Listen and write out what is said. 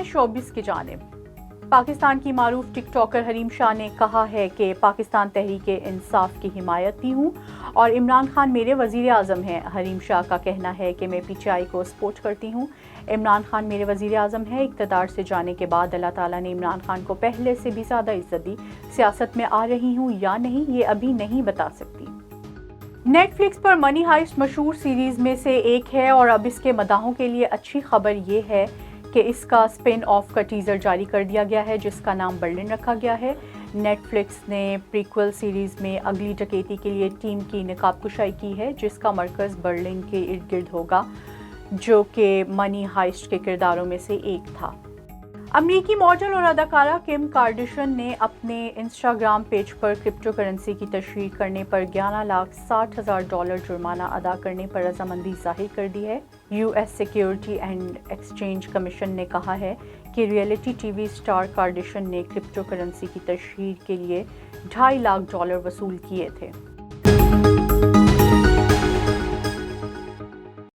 Showbiz की जानिब। पाकिस्तान की मारूफ टिकटॉकर हरीम शाह ने कहा है कि पाकिस्तान तहरीक इंसाफ की हिमायती हूँ और इमरान खान मेरे वज़ीर आज़म हैं। हरीम शाह का कहना है कि मैं पीटीआई को सपोर्ट करती हूँ। इमरान खान मेरे वज़ीर आज़म है। इक़्तिदार से जाने के बाद अल्लाह ताला ने इमरान खान को पहले से भी ज़्यादा इज़्ज़त दी। सियासत में आ रही हूँ या नहीं ये अभी नहीं बता सकती। नेटफ्लिक्स पर मनी हाइस्ट मशहूर सीरीज़ में से एक है और अब इसके मदाहों के लिए अच्छी खबर ये है कि इसका स्पिन ऑफ का टीज़र जारी कर दिया गया है जिसका नाम बर्लिन रखा गया है। नेटफ्लिक्स ने प्रीक्वल सीरीज़ में अगली डकैती के लिए टीम की नकाब कुशाई की है जिसका मरकज़ बर्लिन के इर्द गिर्द होगा जो कि मनी हाइस्ट के किरदारों में से एक था। अमरीकी मॉडल और अदाकारा किम कार्दाशियन ने अपने इंस्टाग्राम पेज पर क्रिप्टो करेंसी की तशहीर करने पर $11,60,000 जुर्माना अदा करने पर रजामंदी जाहिर कर दी है। US security and exchange commission ने कहा है कि रियलिटी टीवी स्टार कार्दाशियन ने क्रिप्टो करेंसी की तशहीर के लिए $2.5 लाख वसूल किए थे।